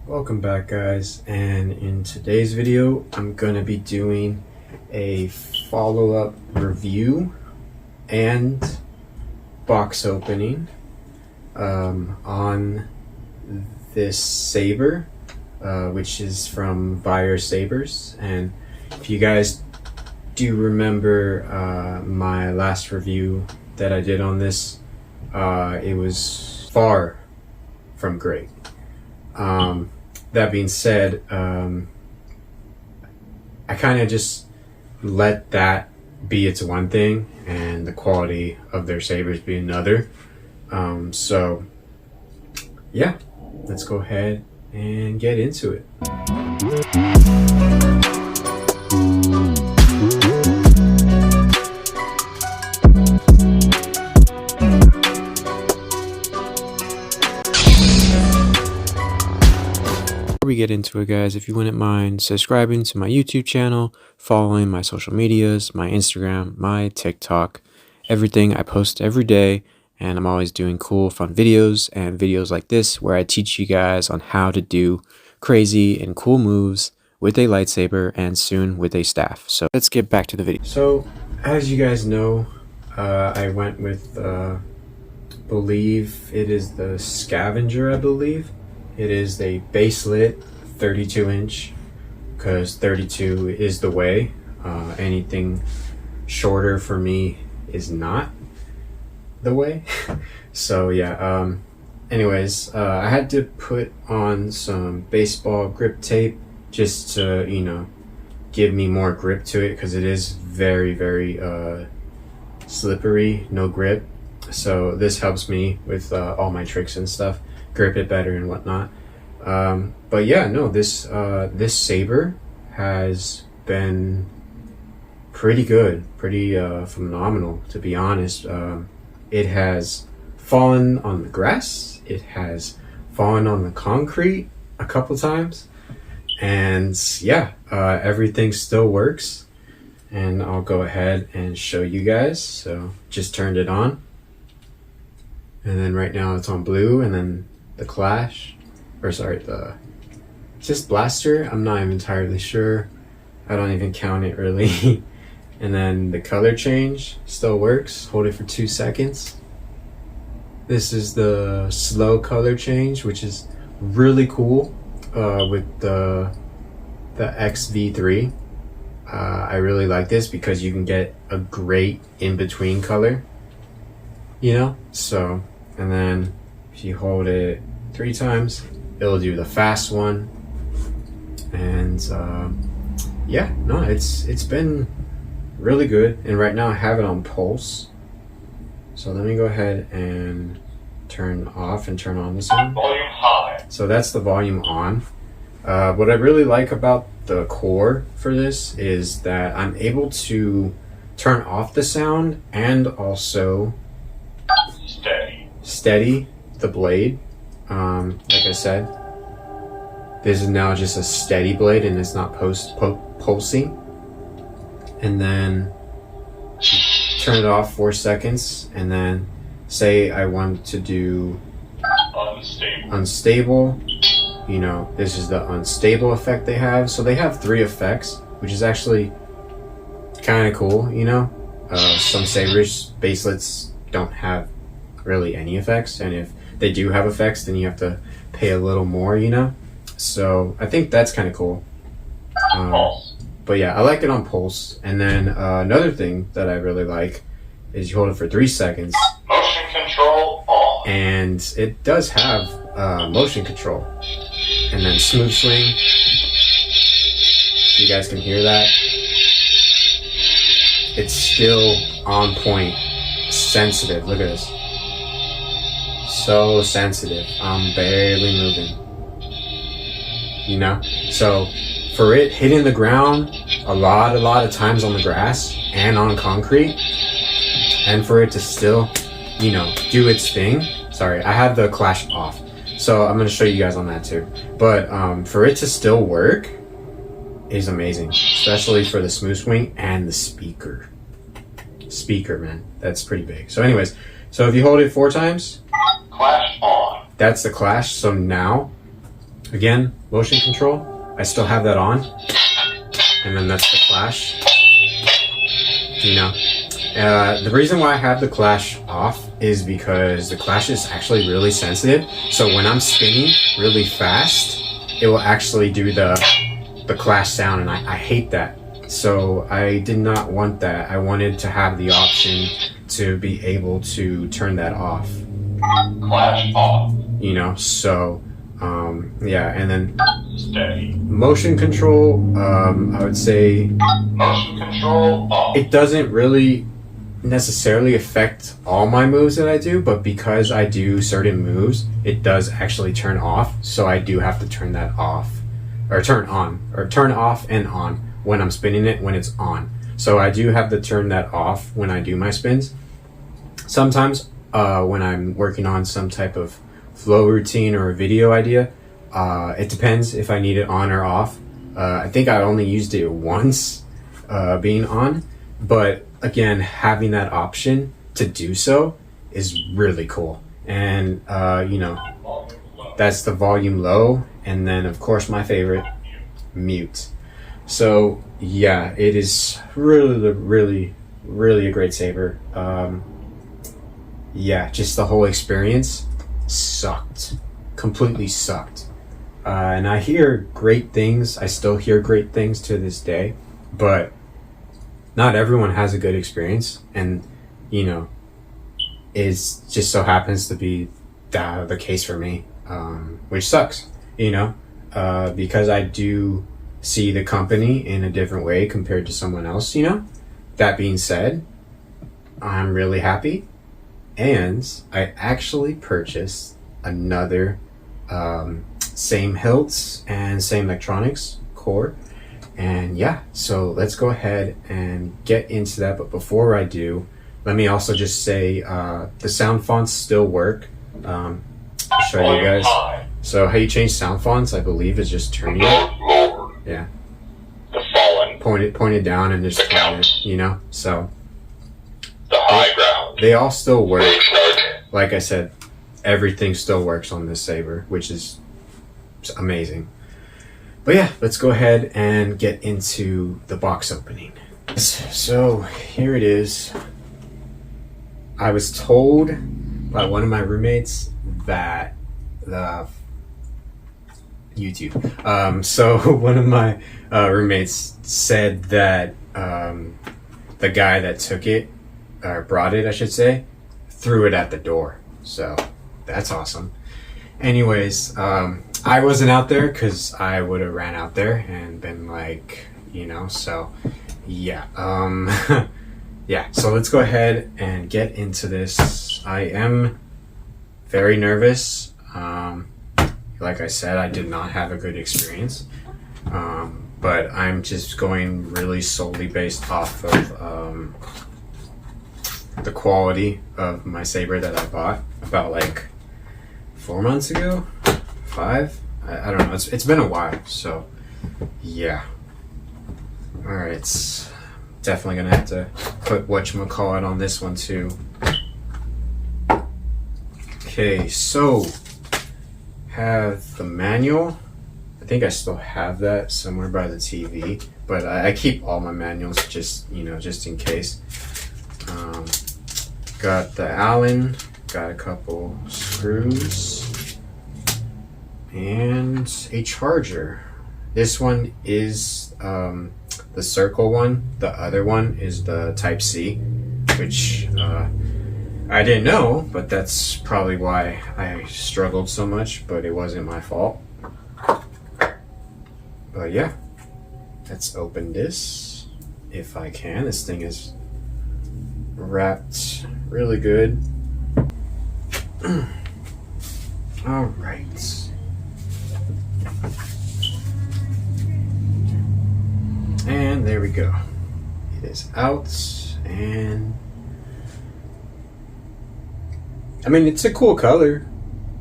Welcome back, guys, and in today's video I'm gonna be doing a follow-up review and box opening on this saber, which is from Vire Sabers. And if you guys do remember my last review that I did on this, it was far from great. That being said, I kind of just let that be its one thing and the quality of their sabers be another. So yeah, let's go ahead and get into it. Before we get into it, guys, if you wouldn't mind subscribing to my YouTube channel, following my social medias, my Instagram, my TikTok, everything. I post every day, and I'm always doing cool, fun videos and videos like this where I teach you guys on how to do crazy and cool moves with a lightsaber and soon with a staff. So let's get back to the video. So as you guys know, I went with believe it is the Scavenger. I believe it is a baselit 32-inch because 32 is the way. Anything shorter for me is not the way. So yeah, anyways, I had to put on some baseball grip tape just to, you know, give me more grip to it because it is very, very slippery, no grip. So this helps me with all my tricks and stuff, grip it better and whatnot. But yeah, no, this saber has been pretty good, pretty phenomenal, to be honest. It has fallen on the grass, it has fallen on the concrete a couple times, and yeah, everything still works. And I'll go ahead and show you guys. So just turned it on, and then right now it's on blue, and then the clash, or sorry, the just blaster, I'm not even entirely sure, I don't even count it really. And then the color change still works. Hold it for 2 seconds. This is the slow color change, which is really cool with the XV3. I really like this because you can get a great in-between color, you know? So, and then if you hold it 3 times, it'll do the fast one. And yeah, no, it's been really good. And right now I have it on pulse. So let me go ahead and turn off and turn on the sound. Volume high. So that's the volume on. What I really like about the core for this is that I'm able to turn off the sound and also steady the blade. Like I said, this is now just a steady blade and it's not pulsing. And then turn it off 4 seconds, and then say I want to do unstable. You know, this is the unstable effect they have. So they have 3 effects, which is actually kind of cool, you know. Some sabers, baselets, don't have really any effects, and if they do have effects, then you have to pay a little more, you know. So I think that's kind of cool. But yeah, I like it on pulse. And then another thing that I really like is you hold it for 3 seconds. Motion control on. And it does have motion control. And then smooth swing. You guys can hear that. It's still on point. Sensitive. Look at this. So sensitive. I'm barely moving. You know? So for it hitting the ground a lot of times on the grass and on concrete, and for it to still, you know, do its thing. Sorry, I have the clash off, so I'm gonna show you guys on that too. But for it to still work is amazing, especially for the smooth swing and the speaker, man, that's pretty big. So anyways, so if you hold it 4 times, Clash on. that's the clash. So now Again, motion control, I still have that on. And then that's the clash. You know, the reason why I have the clash off is because the clash is actually really sensitive. So when I'm spinning really fast, it will actually do the clash sound, and I hate that. So I did not want that. I wanted to have the option to be able to turn that off. Clash off. You know, so yeah, and then Steady. motion control, I would say Motion control off. it doesn't really necessarily affect all my moves that I do, but because I do certain moves, it does actually turn off. So I do have to turn that off, or turn on, or turn off and on when I'm spinning it when it's on. So I do have to turn that off when I do my spins. Sometimes when I'm working on some type of flow routine or a video idea, it depends if I need it on or off. I think I only used it once being on, but again, having that option to do so is really cool. And you know, that's the volume low, and then of course my favorite, mute. So yeah, it is really a great saber. Yeah, just the whole experience sucked, completely sucked. And I hear great things. I still hear great things to this day, but not everyone has a good experience. And you know, it just so happens to be the case for me, which sucks. You know, because I do see the company in a different way compared to someone else. You know, that being said, I'm really happy. And I actually purchased another same hilts and same electronics core. And yeah, so let's go ahead and get into that. But before I do, let me also just say the sound fonts still work. I'll show you guys. So how you change sound fonts, I believe, is just turning it. Yeah. The fallen. Point it down and just turn it, you know? So The high ground. they all still work. Snug. Like I said, everything still works on this saber, which is amazing. But yeah, let's go ahead and get into the box opening. So here it is. I was told by one of my roommates that the YouTube. So one of my roommates said that the guy that took it, or brought it, I should say, threw it at the door. So that's awesome. Anyways, I wasn't out there because I would have ran out there and been like, you know, so yeah. Yeah, so let's go ahead and get into this. I am very nervous. Like I said, I did not have a good experience. But I'm just going really solely based off of the quality of my saber that I bought about like 4 months ago, 5. I don't know. It's been a while, so yeah. All right, definitely gonna have to put whatchamacallit on this one too. Okay, so have the manual. I think I still have that somewhere by the TV, but I keep all my manuals just, you know, just in case. Got the Allen, got a couple screws, and a charger. This one is the circle one. The other one is the Type C, which I didn't know, but that's probably why I struggled so much, but it wasn't my fault. But yeah, let's open this if I can. This thing is wrapped really good. All right. And there we go. It is out, and I mean, it's a cool color.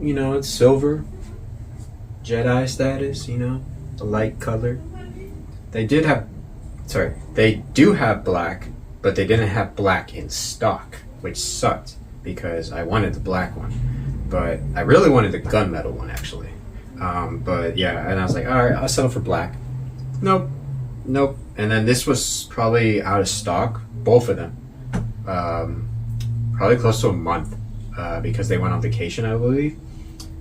You know, it's silver. Jedi status, you know, a light color. They do have black, but they didn't have black in stock, which sucked because I wanted the black one. But I really wanted the gunmetal one, actually. But yeah, and I was like, all right, I'll settle for black. Nope. And then this was probably out of stock, both of them. Probably close to a month, because they went on vacation, I believe,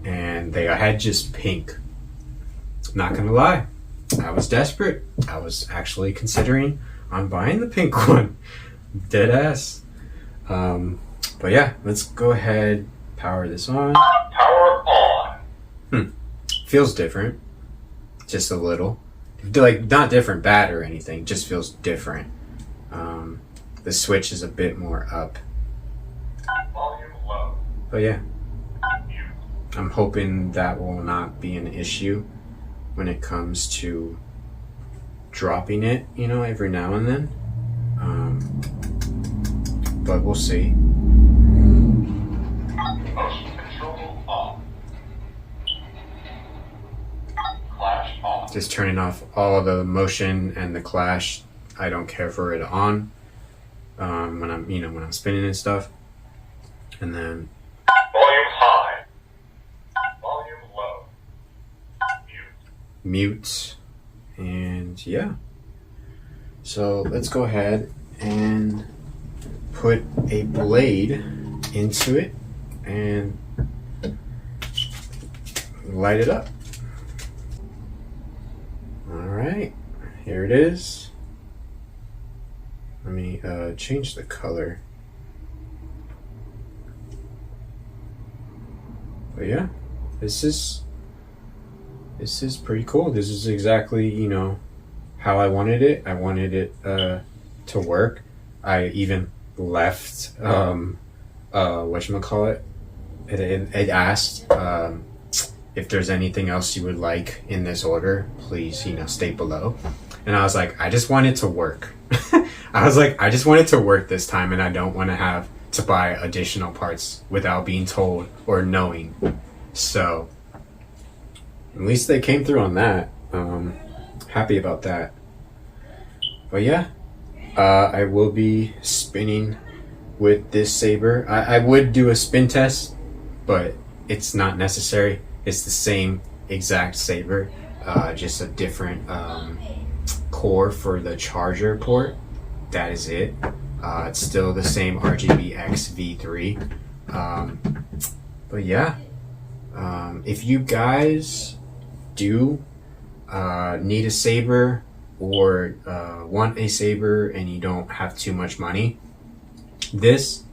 and they had just pink. Not gonna lie, I was desperate. I was actually considering on buying the pink one, dead ass. But yeah, let's go ahead, power this on. Power on. Feels different, just a little. Like, not different bad or anything, just feels different. The switch is a bit more up. Volume low. But yeah, Mute. I'm hoping that will not be an issue when it comes to dropping it, every now and then. But we'll see. Motion control off. Clash off. Just turning off all the motion and the clash. I don't care for it on when I'm spinning and stuff. And then Volume high. Volume low. Mute. mute, and yeah. So let's go ahead and put a blade into it and light it up. All right, here it is. Let me change the color. But yeah, this is pretty cool. This is exactly, how I wanted it. I wanted it to work. I even left whatchamacallit. It asked if there's anything else you would like in this order, please, state below. And I was like, I just want it to work. I was like, I just want it to work this time, and I don't want to have to buy additional parts without being told or knowing. So at least they came through on that. Happy about that. But yeah, I will be spinning with this saber. I would do a spin test, but it's not necessary. It's the same exact saber, just a different core for the charger port. That is it. It's still the same RGBX V3. But yeah, if you guys do need a saber or want a saber and you don't have too much money, this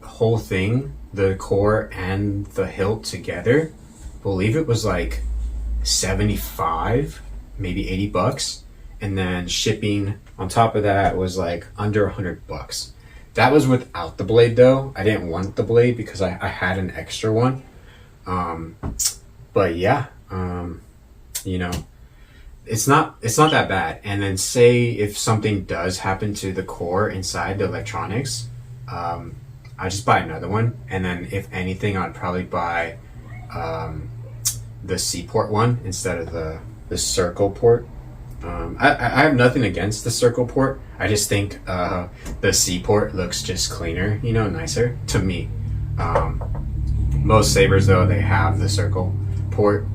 whole thing, the core and the hilt together, believe it was like 75, maybe $80, and then shipping on top of that was like under $100. That was without the blade though. I didn't want the blade because I had an extra one. But yeah, it's not that bad. And then say if something does happen to the core inside the electronics, I just buy another one, and then if anything, I'd probably buy the C port one instead of the circle port. I have nothing against the circle port. I just think the C port looks just cleaner, nicer to me. Most sabers though, they have the circle port.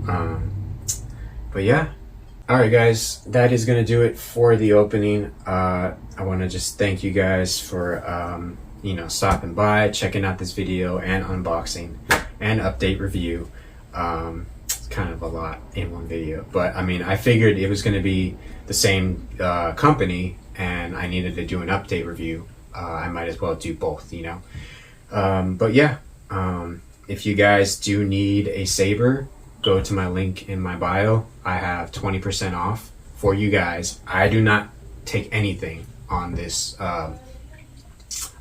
But yeah. Alright guys, that is going to do it for the opening. I want to just thank you guys for stopping by, checking out this video and unboxing and update review. It's kind of a lot in one video, but I mean, I figured it was going to be the same company and I needed to do an update review. I might as well do both, but yeah, if you guys do need a saber, go to my link in my bio. I have 20% off for you guys. I do not take anything on this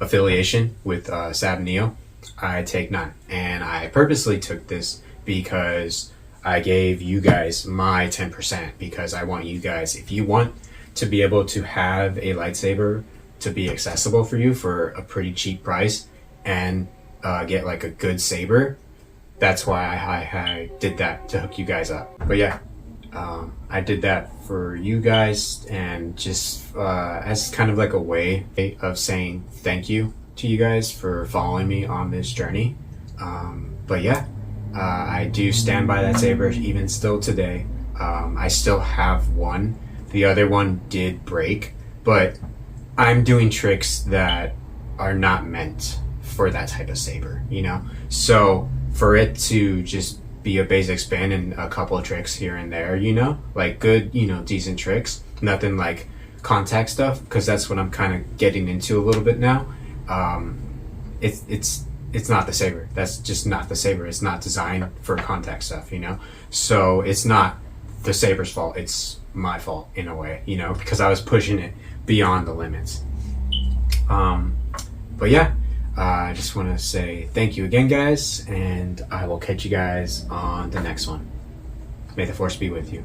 affiliation with Sab Neo. I take none, and I purposely took this because I gave you guys my 10%, because I want you guys, if you want to be able to have a lightsaber to be accessible for you for a pretty cheap price and get like a good saber, that's why I did that, to hook you guys up. But yeah, I did that for you guys, and just as kind of like a way of saying thank you to you guys for following me on this journey. But yeah, I do stand by that saber even still today. I still have one. The other one did break, but I'm doing tricks that are not meant for that type of saber, you know? So for it to just be a basic spin and a couple of tricks here and there, you know, like good, you know, decent tricks, nothing like contact stuff, because that's what I'm kind of getting into a little bit now. It's not the saber. That's just not the saber. It's not designed for contact stuff, you know? So it's not the saber's fault. It's my fault in a way, you know, because I was pushing it beyond the limits. But yeah, I just want to say thank you again, guys, and I will catch you guys on the next one. May the force be with you.